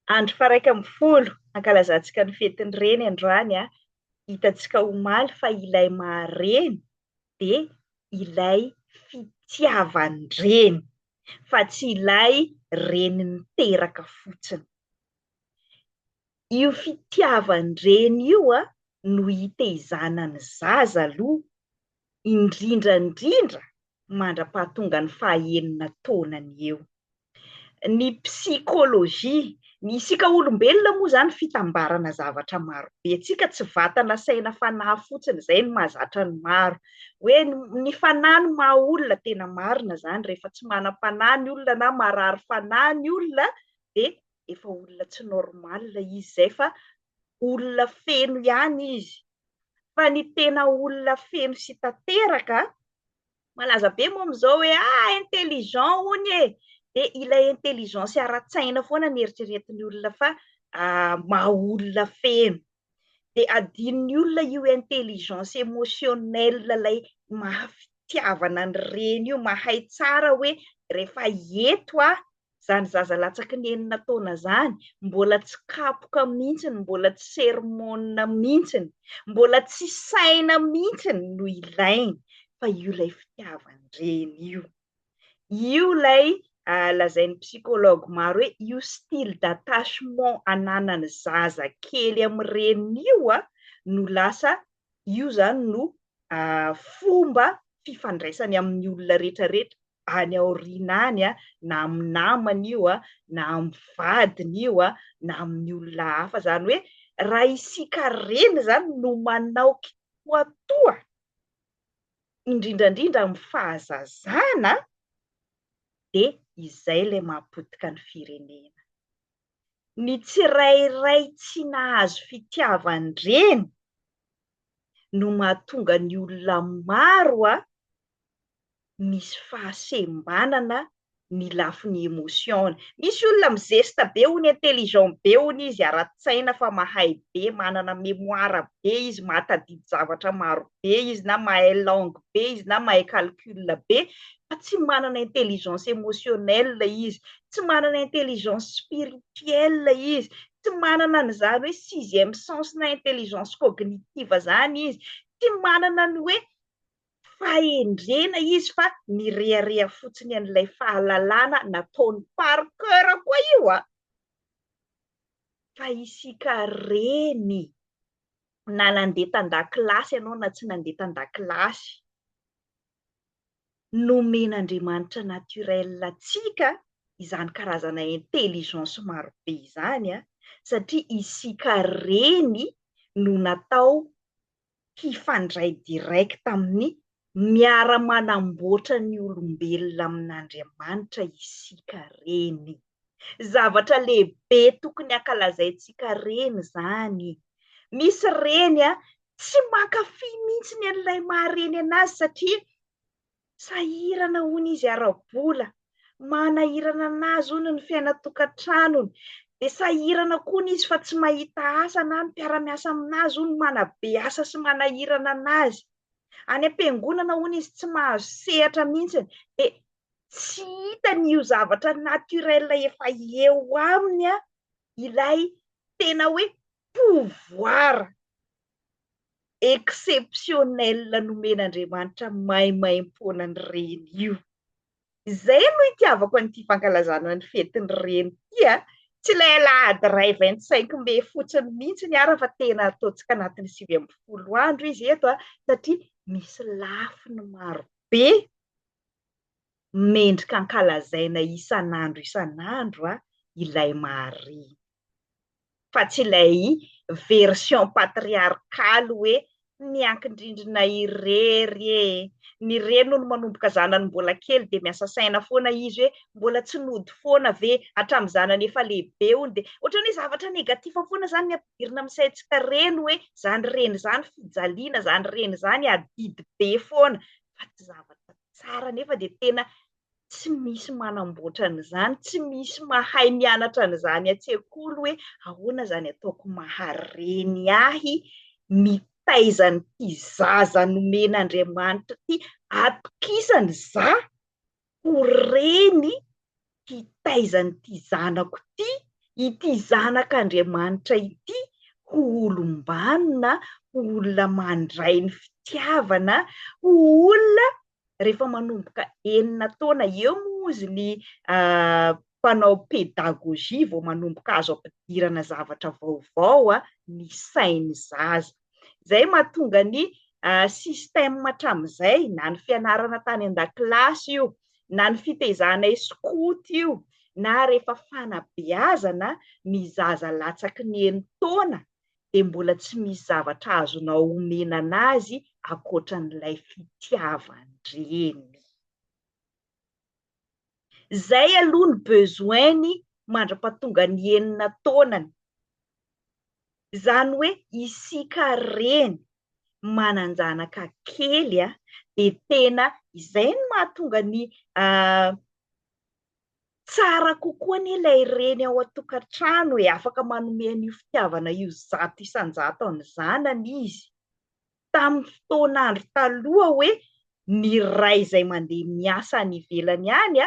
Andro faraika amby folo ankalazantsika ny fetin'ny reny androany hitantsika omaly fa ilay mahareny dia ilay fitiavan-dreny fa tsy ilay reny niteraka fotsiny. Io fitiavan-dreny io no hitaizanany zaza aloha indrindra indrindra mandra-pahatonga ny fahaenina taonany eo. Ny psikôlôjia, ny isika olombelona moa zany fitambarana zavatra maro be. Tsika tsy vatana saina fanahy fotsiny izay no mahazatra ny maro. Hoe ny fanahy no maha olona tena marina zany. Rehefa tsy manam-panahy ny olona na marary fanahy ny olona dia efa olona tsy normal izy izay fa olona feno ihany izy. Fa ny tena olona feno sy tanteraka malaza be moa amin'izao hoe intelligent hony e. Dia ilay intelligence ara-tsaina foana ny eritreretin'ny olona fa maha olona feno. Dia adin'ny olona io intelligence émotionnelle ilay mahafitiavana ny reny io, mahay tsara hoe rehefa eto zany zaza latsaky ny 9 taona zany, mbola tsy kapoka mihitsiny, mbola tsy sermona mihitsiny, mbola tsy saina mihitsiny no ilainy, fa io ilay fitiavan-dreny io. Io ilay lazain'ny psychologue maro hoe io style d'attachement ananan'ny zaza kely amin'ny reniny io no lasa io zany no fomba fifandraisany amin'ny olona rehetra rehetra any aoriana any na amin'ny namany io na amin'ny vadiny io na amin'ny olona hafa. Zany hoe raha isika reny zany no manao kitoatoa indrindra indrindra amin'ny fahazazana dia izay ilay mahapotika ny firenena. Ny tsirairay tsy nahazo fitiavan-dreny no mahatonga ny olona maro misy fahasembanana ny lafin'ny emosiona. Misy olona mizesta be hony, intelligent be hony izy, ara-tsaina fa mahay be, manana mémoire be izy, mahatadidy zavatra maro be izy, na mahay langue be izy, na mahay calcul be, fa tsy manana intelligence émotionnelle izy, tsy manana intelligence spirituelle izy, tsy manana an'izany hoe 6e sens na intelligence cognitive zany izy, tsy manana ny hoe fahendrena izy fa mirehareha fotsiny an'ilay fahalalana nataony par cœur koa io fa isika reny na nandeha tan-dakilasy ianao na tsy nandeha tan-dakilasy, nomen'Andriamanitra naturel antsika izany karazana intelligence maro be izany satria isika reny no natao hifandray direct amin'ny miara-manamboatra ny olombelona amin'Andriamanitra isika reny. Zavatra lehibe tokony ankalazaintsika reny zany. Misy reny tsy mankafy mihitsy an'ilay mahareny anazy satria sahirana hony izy ara-bola, manahirana anazy hony ny fiainana-tokantranony, dia sahirana koa izy fa tsy mahita asa na ny mpiara-miasa aminazy hony manabe asa sy manahirana anazy. Any am-piangonana hony izy tsy mahazo sehatra mihitsy dia tsy hitany io zavatra naturel efa eo aminy ilay tena hoe pouvoir exceptionnel nomen'Andriamanitra maimaimpona ny reny io. Izay no itiavako an'ity fankalazana ny fetin'ny reny ity tsy ilay alahady iray 25 Mai fotsiny mihitsy ny ara fa tena ataontsika anatin'ny 9 andro izy eto satria misy lafiny maro be mendrika ankalazaina isan'andro ilay mahareny. Fa tsy ilay version patriarcaly hoe miankin-drindrina irery ny reny no manomboka zanany mbola kely dia miasa saina foana izy hoe mbola tsy nody foana ve hatramin'ny zanany efa lehibe hony, dia ohatran'ny hoe zavatra negativa foana zany ampidirina amin'ny saintsika reny hoe zany reny zany fijaliana, zany reny zany adidy be foana, fa tsy zavatra tsara nefa dia tena tsy misy manamboatra an'izany, tsy misy mahay mianatra an'izany an-tsekoly hoe ahoana zany ataoko mahareny ahy mitaiza n'ity zaza nomen'Andriamanitra ity, atokisany za ho reny hitaiza n'ity zanako ity ity zanak'Andriamanitra ity ho olom-banona, ho olona mandray ny fitiavana, ho olona rehefa manomboka 9 taona eo moa izy ny mpanao pédagogie vao manomboka azo ampidirana zavatra vaovao ny sainy zaza. Zay mahatonga ny système hatramin'izay na ny fianarana tany an-dakilasy io na ny fitaizana esikoty io na rehefa fanabeazana ny zaza latsaky ny 9 taona dia mbola tsy misy zavatra azonao omena anazy ankoatran'ilay fitiavan-dreny. Zay aloha ny besoin-ny mandra-pahatonga ny 9 taonany. Zany hoe isika reny manan-janaka kely dia tena izay no mahatonga ny tsara kokoa ny ilay reny ao an-tokantrano afaka manome io fitiavana io 100 isan-jato ny zanany izy. Tamin'ny fotoan'andro taloha hoe ny ray izay mandeha miasa any ivelany any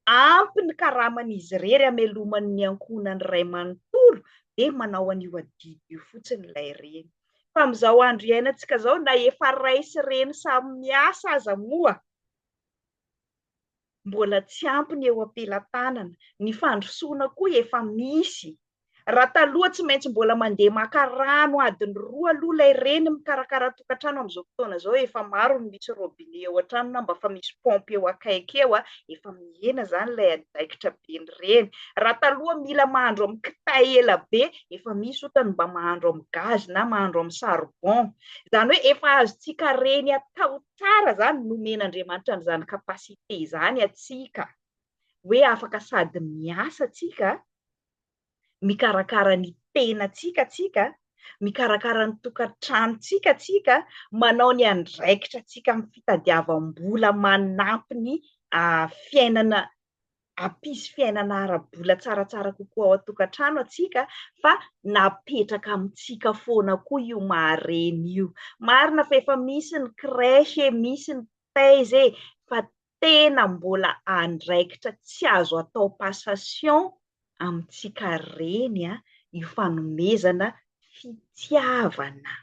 ampy ny karaman'izy irery hamelomany ankohonany ray manontolo dia manao an'io adidy io fotsiny ilay reny. Fa amin'izao andro iainantsika izao na efa ray sy reny samy miasa aza moa mbola tsy ampy ny eo am-pelatanana. Ny fandrosoana koa efa misy. Raha taloha tsy maintsy mbola mandeha maka rano adiny 2 aloha ilay reny mikarakara tokantrano amin'izao fotoana izao efa maro ny misy robinet eo an-trano na mba fa misy pompe eo akaiky eo efa mihena zany ilay adaikitra be ny reny. Raha taloha mila mahandro amin'ny kitay ela be efa misy otany mba mahandro amin'ny gaz na mahandro amin'ny charbon. Zany hoe efa azontsika reny atao tsara zany nomen'Andriamanitra n'izany kapasite zany atsika hoe afaka sady miasa tsika mikarakara ny tenantsika tsika, mikarakara ny tokantranontsika manao ny andraikitra tsika amin'ny fitadiavam-bola manampy ny fiainana ampisy fiainana ara-bola tsaratsara kokoa ao an-tokantrano atsika fa napetraka amintsika foana koa io mahareny io. Marina fa efa misy ny crèche misy ny taize fa tena mbola andraikitra tsy azo atao passation amintsika reny io fanomezana fitiavana.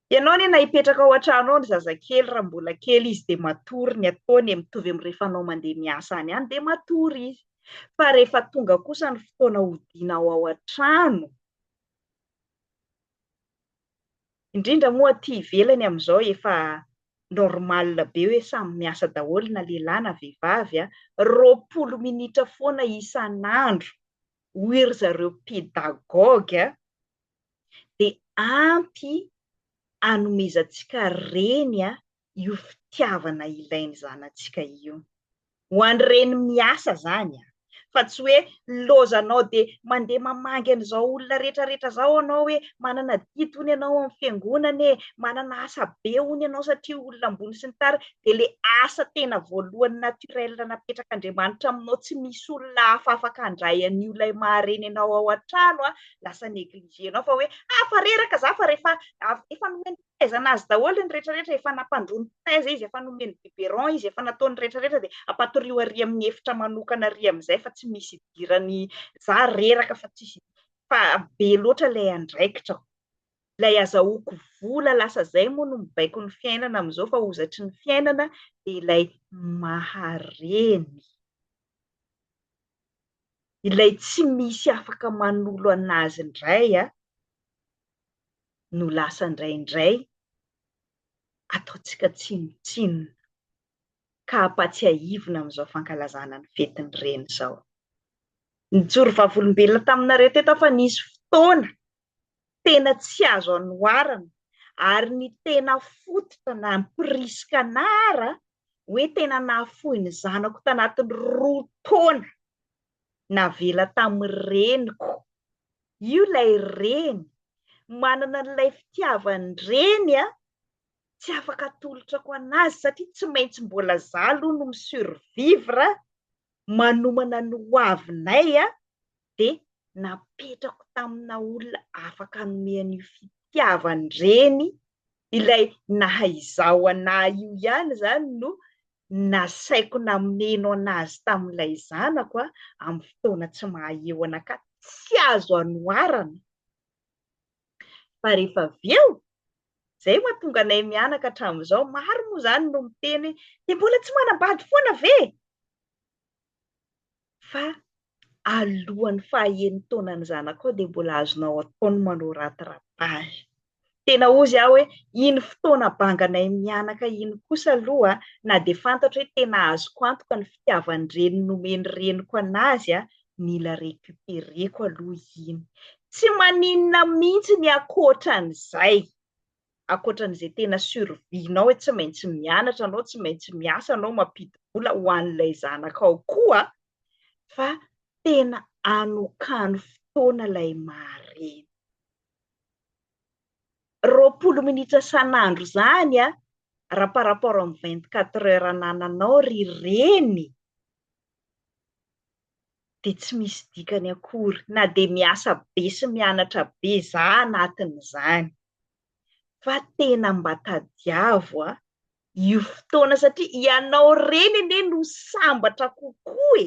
Ianao na hipetraka ao an-trano ao ny zazakely raha mbola kely izy dia matory ny ataony mitovy amin'ny rehefa anao mandeha miasa any dia matory izy. Fa rehefa tonga kosa ny fotoana hodianao ao an-trano, indrindra moa aty ivelany amin'izao efa normal be hoe samy miasa daholo na lehilahy na vehivavy 20 minitra foana isan'andro hoy ry zareo pédagogue dia ampy anomezantsika reny io fitiavana ilainy zanantsika io. Ho an'ireny miasa zany fa tsy hoe lozanao dia mandeha mamangy an'izao olona rehetrarehetra zao anao hoe manana didy hono ianao amin'ny fiangonana manana asa be hono ianao satria olona ambony sy ny tariny dia ilay asa tena voalohany naturel napetrak'Andriamanitra aminao tsy misy olona hafa afaka handray an'io ilay mahareny anao ao an-trano lasa negligenao fa hoe fa reraka za fa rehefa efa nomeny fitaizana azy daholo ny rehetrarehetra efa nampandroany taiza izy efa nomeny biberon izy efa nataony rehetrarehetra dia ampatorio ary amin'ny efitra manokana ary amin'izay fa tsy misy idirany za reraka fa tsisy fa be loatra ilay andraikitra ilay azahoako vola lasa zay moa no mibaiko ny fiainana amin'izao fa hozatry ny fiainana dia ilay mahareny ilay tsy misy afaka manolo anazy indray no lasa indraindray ataontsika tsinotsinona ka hampatsiahivina amin'izao fankalazana ny fetin'ny reny izao. Nijoro vavolombelona taminareo teto fa nisy fotoana tena tsy azo anoharana ary ny tena fototra na niporisika nara hoe tena nahafoy ny zanako tanatin'ny 2 taona navela tamin'ny reniko. Io ilay reny manana n'ilay fitiavany reny tsy afaka atolotrako anazy satria tsy maintsy mbola za aloha no misurvivre manomana ny hoavinay dia napetrako tamina olona afaka anomean'io fitiavany reny ilay nahaizao anahy io ihany zany no nasaiko nameno anazy tamin'ilay zanako amin'ny fotoana tsy mahaeo anaka tsy azo anoarana. Fa rehefa avy eo, zay mahatonga anay mianaka hatramin'izao. Maro moa zany no miteny de mbola tsy manambady foana ve? Fa alohan'ny fahaen'ny taonany zanako de mbola azonao ataony manao rattrapage. Tena ozy aho hoe iny fotoana banganay mianaka iny kosa aloha na de fantatra hoe tena azoko antoka ny fitiavany reny nomeny reniko anazy mila récupéreko aloha iny. Tsy maninona mihitsy ny akoatran'izay. Akoatran'izay tena survinao hoe tsy maintsy mianatra anao, tsy maintsy miasa anao mampidi-bola ho an'ilay zanakao koa, fa tena anokano fotoana ilay mahareny. 20 minitra san'andro zany raha par rapport amin'ny 24 heures anananao ry reny, de tsy misy dikany akory. Na de miasa be sy mianatra be za anatin'izany, fa tena mba tadiavo io fotoana satria ianao reny ane no sambatra kokoa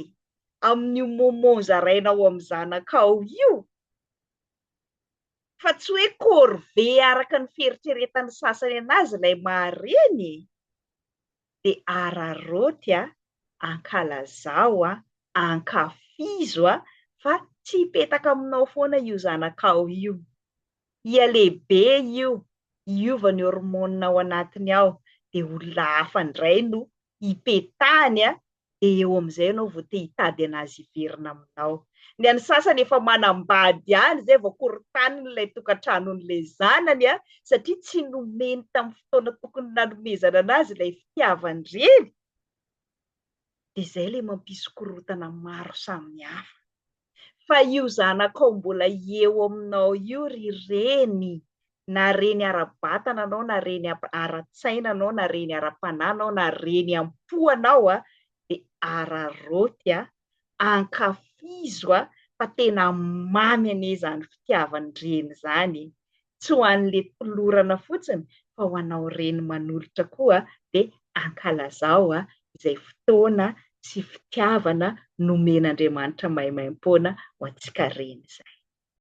amin'io moment zarainao amin'ny zanakao io. Fa tsy hoe corvée araka ny fieritreretan'ny sasany anazy ilay mahareny. De araraoty ankalazao ankafizo fa tsy hipetaka aminao foana io zanakao io. Ia lehibe io, iovany hormone ao anatiny ao, de olona hafa indray no ipetahany de eo amin'izay anao vao te hitady anazy hiverina aminao. Ny an'ny sasany efa manambady any zay vao korontaniny tokantranon'ilay zanany satria tsy nomeny tamin'ny fotoana tokony nanomezana anazy ilay fitiavany reny. De zay le mampisy korotana maro samihafa. Fa io zanakao mbola eo aminao io ry reny, na reny ara-batana anao, na reny ara-tsaina anao, na reny ara-panahy anao, na reny am-po anao de araraoty ankafizo fa tena mamy ane zany fitiavany reny zany. Tsy ho an'le tolorana fotsiny fa ho anao reny manolotra koa de ankalazao izay fotoana sy fitiavana nomen'Andriamanitra maimaimpona ho antsika reny zay.